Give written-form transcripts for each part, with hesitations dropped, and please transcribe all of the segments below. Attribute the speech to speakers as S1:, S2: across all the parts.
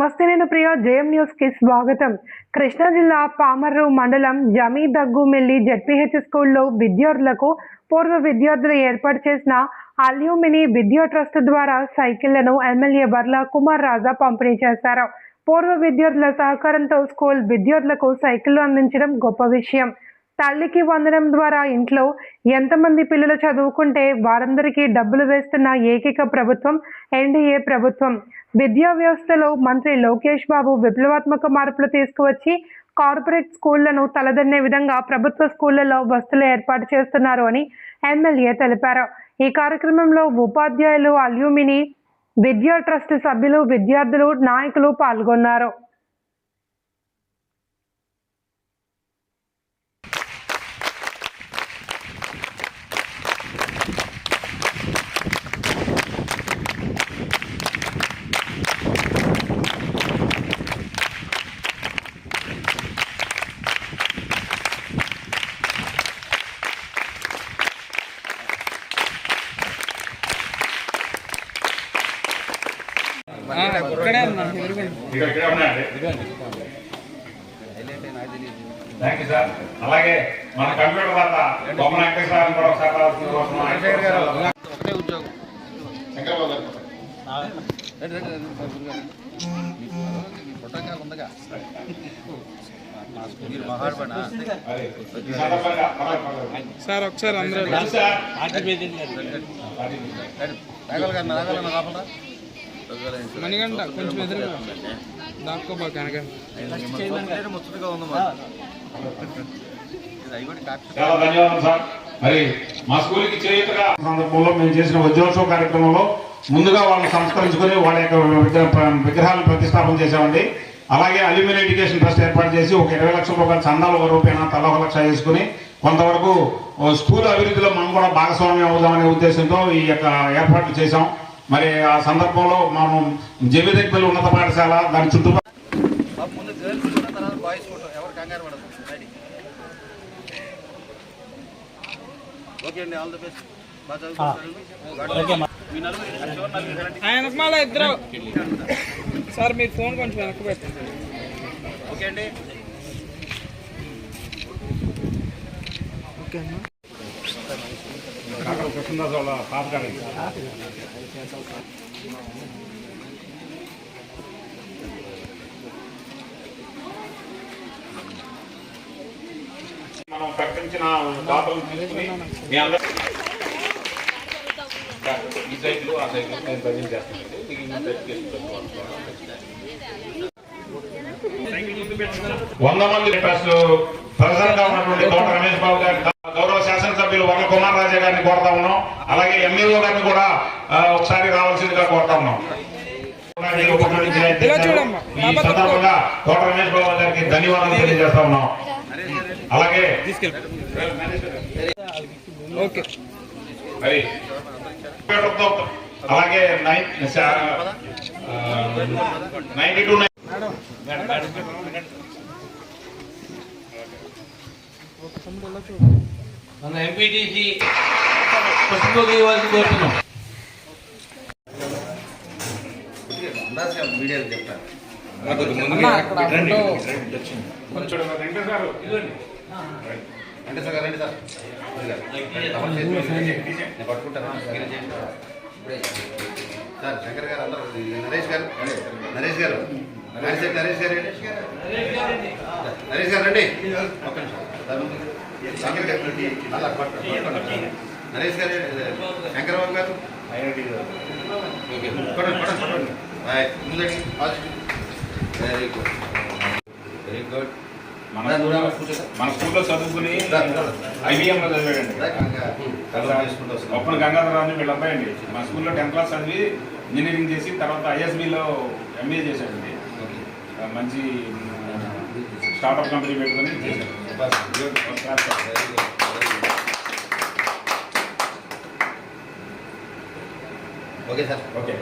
S1: నమస్తే, నేను ప్రియ. JM news కి స్వాగతం. కృష్ణా జిల్లా పామర్రు మండలం జమీదగ్గుమిల్లి జెడ్పీహెచ్ స్కూల్లో విద్యార్థులకు పూర్వ విద్యార్థులు ఏర్పాటు చేసిన అల్యూమిని విద్యా ట్రస్ట్ ద్వారా సైకిళ్లను ఎమ్మెల్యే బర్ల కుమార్ రాజా పంపిణీ చేశారు. పూర్వ విద్యార్థుల సహకారంతో స్కూల్ విద్యార్థులకు సైకిళ్లు అందించడం గొప్ప విషయం. తల్లికి వందనం ద్వారా ఇంట్లో ఎంతమంది పిల్లలు చదువుకుంటే వారందరికీ డబ్బులు వేస్తున్న ఏకైక ప్రభుత్వం ఎన్డీఏ ప్రభుత్వం. విద్యా వ్యవస్థలో మంత్రి లోకేష్ బాబు విప్లవాత్మక మార్పులు తీసుకువచ్చి కార్పొరేట్ స్కూళ్లను తలదన్నే విధంగా ప్రభుత్వ స్కూళ్లలో వసతులు ఏర్పాటు చేస్తున్నారు అని ఎమ్మెల్యే తెలిపారు. ఈ కార్యక్రమంలో ఉపాధ్యాయులు, అల్యూమిని విద్యా ట్రస్ట్ సభ్యులు, విద్యార్థులు, నాయకులు పాల్గొన్నారు.
S2: Thank you sir. అలాగే మన కంప్యూటర్ వల్ల బొమ్మ వెంకటేశ్వర కూడా ఒకసారి ఒకటే ఉద్యోగం
S3: సార్ ఒకసారి అందరూ మనగంట కొంచెం ఎదురుగా దాక్కోబా కనుక
S2: ముచ్చటగా ఉంది. చాలా ధన్యవాదాలు సార్. మరి మా స్కూల్కి చేయుతగా సందర్భంలో మేము చేసిన ఉద్యోగోత్సవ కార్యక్రమంలో ముందుగా వాళ్ళని సంస్కరించుకొని వాళ్ళ యొక్క విగ్రహాలను ప్రతిష్టాపన చేశామండి. అలాగే అల్యూమిని ఎడ్యుకేషన్ ట్రస్ట్ ఏర్పాటు చేసి ఒక 20 లక్షల రూపాయల చందాల రూపాయన తల 1 లక్ష వేసుకుని కొంతవరకు స్కూల్ అభివృద్ధిలో మనం కూడా భాగస్వామ్యం అవుదామనే ఉద్దేశంతో ఈ యొక్క ఏర్పాట్లు చేశాం. మరి ఆ సందర్భంలో మనం జమీదగ్గుమిల్లి ఉన్నత పాఠశాల దాని చుట్టూ
S3: ఆయన ఇద్దరు సార్ మీరు ఫోన్ కొంచెం వెనక్కి పెట్టండి.
S2: ఓకే అండి.
S3: ఓకే అమ్మా.
S2: మనం ప్రకటించిన దాతలు తీసుకుని మీ అందరూ ఈ సైకిల్ ఆ సైకిల్ నేను ప్రజెంట్ చేస్తానండి. మీకు ఇంకా 100 మంది ప్రెసిడెంట్ గా ఉన్నటువంటి తోట రమేష్ బాబు గారి గౌరవ శాసనసభ్యులు వర్ల కుమార్ రాజా గారిని కోరుతా ఉన్నాం. అలాగే ఎంఈఓ గారిని కూడా ఒకసారి రావాల్సిందిగా కోరుతా ఉన్నాం. ఈ సందర్భంగా తోట రమేష్ బాబు గారికి ధన్యవాదాలు తెలియజేస్తా ఉన్నాం. అలాగే మరి అలాగే 92
S4: మన ఎంపీటీసీ పుష్పకి ఇవ్వాల్సి కోరుతున్నాం.
S2: వీడియోలు చెప్తారు. అంటే సార్ రండి సార్ పట్టుకుంటారా సార్. శంకర్ గారు అందరూ, నరేష్ గారు నరేష్ గారు నరేష్ గారు రండి. ఒక్క నిమిషం. శంకర్ గారు నరేష్ గారు శంకర్ బాబు గారు వెరీ గుడ్ వెరీ గుడ్. మన స్కూల్లో చదువుకుని ఐబిఎంలో చదివాడండి. అప్పుడు గంగాధరాన్ని వీళ్ళ అబ్బాయి అండి. మన స్కూల్లో 10th క్లాస్ చదివి ఇంజనీరింగ్ చేసి తర్వాత ఐఎస్బిలో ఎంఏ చేశాడండి. మంచి స్టార్ట్అప్ కంపెనీ పెట్టుకుని చేశాడు. Okay sir. ఓకే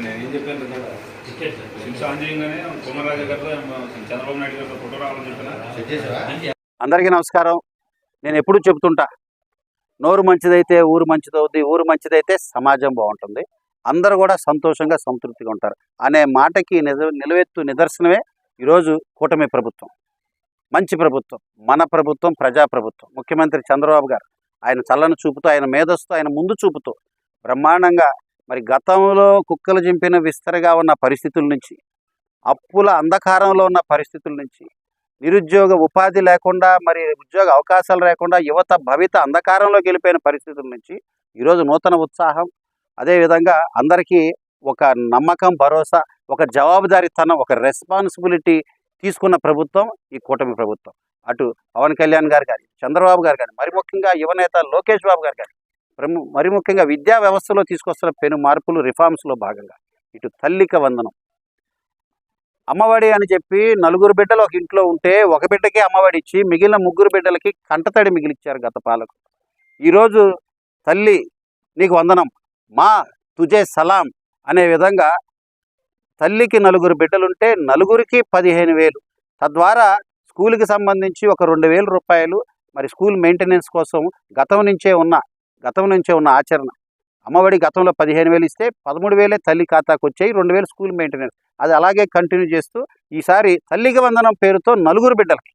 S2: నేను ఏం చెప్పాను కదా. సాంజీయంగానే కుమారరాజు గారితో చంద్రబాబు నాయుడు గారితో ఫోటో రావాలని చెప్పిన
S5: అందరికీ నమస్కారం. నేను ఎప్పుడూ చెబుతుంటా, నోరు మంచిదైతే ఊరు మంచిదవుద్ది, ఊరు మంచిదైతే సమాజం బాగుంటుంది, అందరూ కూడా సంతోషంగా సంతృప్తిగా ఉంటారు అనే మాటకి నిలువెత్తు నిదర్శనమే ఈరోజు కూటమి ప్రభుత్వం. మంచి ప్రభుత్వం, మన ప్రభుత్వం, ప్రజాప్రభుత్వం. ముఖ్యమంత్రి చంద్రబాబు గారు ఆయన చల్లని చూపుతూ, ఆయన మేధస్సుతో, ఆయన ముందు చూపుతూ బ్రహ్మాండంగా మరి గతంలో కుక్కలు జింపిన విస్తరగా ఉన్న పరిస్థితుల నుంచి, అప్పుల అంధకారంలో ఉన్న పరిస్థితుల నుంచి, నిరుద్యోగ ఉపాధి లేకుండా, మరి ఉద్యోగ అవకాశాలు లేకుండా యువత భవిత అంధకారంలో గెలిపోయిన పరిస్థితుల నుంచి ఈరోజు నూతన ఉత్సాహం, అదేవిధంగా అందరికీ ఒక నమ్మకం, భరోసా, ఒక జవాబుదారీతనం, ఒక రెస్పాన్సిబిలిటీ తీసుకున్న ప్రభుత్వం ఈ కూటమి ప్రభుత్వం. అటు పవన్ కళ్యాణ్ గారు కానీ, చంద్రబాబు గారు కానీ, మరి ముఖ్యంగా యువనేత లోకేష్ బాబు గారు కానీ, మరి ముఖ్యంగా విద్యా వ్యవస్థలో తీసుకొస్తున్న పెను మార్పులు, రిఫార్మ్స్లో భాగంగా ఇటు తల్లిక వందనం, అమ్మఒడి అని చెప్పి 4 బిడ్డలు ఒక ఇంట్లో ఉంటే ఒక బిడ్డకే అమ్మఒడి ఇచ్చి మిగిలిన 3 బిడ్డలకి కంటతడి మిగిలిచ్చారు గత పాలకు. ఈరోజు తల్లి నీకు వందనం, మా తుజే సలాం అనే విధంగా తల్లికి 4 బిడ్డలుంటే నలుగురికి 15,000, తద్వారా స్కూల్కి సంబంధించి ఒక 2,000 రూపాయలు మరి స్కూల్ మెయింటెనెన్స్ కోసం గతం నుంచే ఉన్న ఆచరణ. అమ్మఒడి గతంలో 15,000 ఇస్తే 13,000 తల్లి ఖాతాకు వచ్చాయి, 2,000 స్కూల్ మెయింటెనెన్స్. అది అలాగే కంటిన్యూ చేస్తూ ఈసారి తల్లికి వందనం పేరుతో 4 బిడ్డలకి,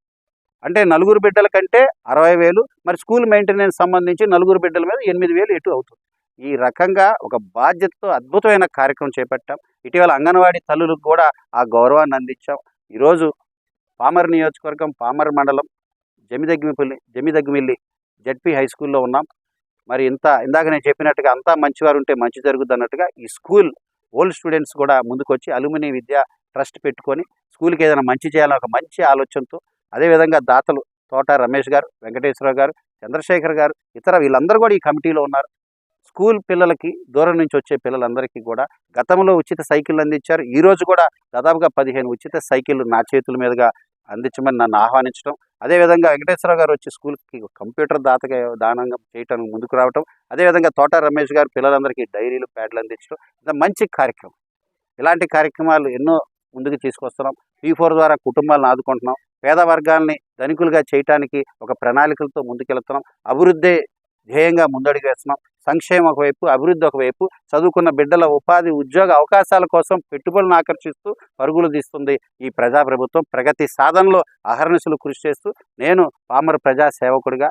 S5: అంటే 4 బిడ్డల కంటే 60,000, మరి స్కూల్ మెయింటెనెన్స్ సంబంధించి 4 బిడ్డల మీద 8,000 ఎటు అవుతుంది. ఈ రకంగా ఒక బాధ్యతతో అద్భుతమైన కార్యక్రమం చేపట్టాం. ఇటీవల అంగన్వాడీ తల్లులకు కూడా ఆ గౌరవాన్ని అందించాం. ఈరోజు పామర్ నియోజకవర్గం, పామర్ మండలం, జమిదగ్మిల్లి జెడ్పీ హై స్కూల్లో ఉన్నాం. మరి ఇందాక నేను చెప్పినట్టుగా అంతా మంచివారు ఉంటే మంచి జరుగుద్ది అన్నట్టుగా ఈ స్కూల్ ఓల్డ్ స్టూడెంట్స్ కూడా ముందుకొచ్చి అలుమినీ విద్యా ట్రస్ట్ పెట్టుకొని స్కూల్కి ఏదైనా మంచి చేయాలని ఒక మంచి ఆలోచనతో, అదేవిధంగా దాతలు తోట రమేష్ గారు, వెంకటేశ్వరరావు గారు, చంద్రశేఖర్ గారు, వీళ్ళందరూ కూడా ఈ కమిటీలో ఉన్నారు. స్కూల్ పిల్లలకి, దూరం నుంచి వచ్చే పిల్లలందరికీ కూడా గతంలో ఉచిత సైకిళ్ళు అందించారు. ఈరోజు కూడా దాదాపుగా 15 ఉచిత సైకిళ్ళు నా చేతుల మీదుగా అందించమని నన్ను ఆహ్వానించడం, అదేవిధంగా వెంకటేశ్వరరావు గారు వచ్చి స్కూల్కి కంప్యూటర్ దానంగా చేయడానికి ముందుకు రావటం, అదేవిధంగా తోట రమేష్ గారు పిల్లలందరికీ డైరీలు, ప్యాడ్లు అందించడం, ఇది మంచి కార్యక్రమం. ఇలాంటి కార్యక్రమాలు ఎన్నో ముందుకు తీసుకొస్తున్నాం. P4 ద్వారా కుటుంబాలను ఆదుకుంటున్నాం. పేద వర్గాల్ని ధనికులుగా చేయటానికి ఒక ప్రణాళికలతో ముందుకెళ్తున్నాం. అభివృద్ధి ధ్యేయంగా ముందడుగు వేస్తున్నాం. సంక్షేమం ఒకవైపు, అభివృద్ధి ఒకవైపు, చదువుకున్న బిడ్డల ఉపాధి, ఉద్యోగ అవకాశాల కోసం పెట్టుబడులను ఆకర్షిస్తూ పరుగులు తీస్తుంది ఈ ప్రజాప్రభుత్వం. ప్రగతి సాధనలో అహర్నిశలు కృషి చేస్తూ నేను పామర్ ప్రజా సేవకుడిగా,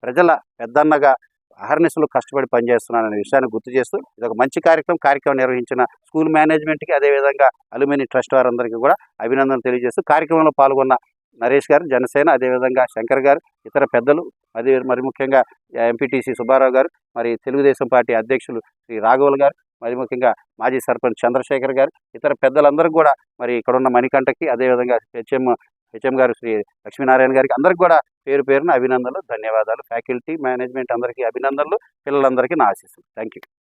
S5: ప్రజల పెద్దన్నగా అహర్నిశలు కష్టపడి పనిచేస్తున్నాననే విషయాన్ని గుర్తు చేస్తూ ఇది ఒక మంచి కార్యక్రమం నిర్వహించిన స్కూల్ మేనేజ్మెంట్కి, అదేవిధంగా అలుమినీ ట్రస్ట్ వారందరికీ కూడా అభినందనలు తెలియజేస్తూ కార్యక్రమంలో పాల్గొన్న నరేష్ గారు, జనసేన, అదేవిధంగా శంకర్ గారు, ఇతర పెద్దలు, మరి ముఖ్యంగా ఎంపీటీసీ సుబ్బారావు గారు, మరి తెలుగుదేశం పార్టీ అధ్యక్షులు శ్రీ రాఘవులు గారు, మరి ముఖ్యంగా మాజీ సర్పంచ్ చంద్రశేఖర్ గారు, ఇతర పెద్దలందరూ కూడా, మరి ఇక్కడున్న మణికంఠకి, అదేవిధంగా హెచ్ఎం గారు శ్రీ లక్ష్మీనారాయణ గారికి, అందరికీ కూడా పేరు పేరున అభినందనలు, ధన్యవాదాలు. ఫ్యాకల్టీ, మేనేజ్మెంట్ అందరికీ అభినందనలు, పిల్లలందరికీ నా ఆశీస్సులు. Thank you.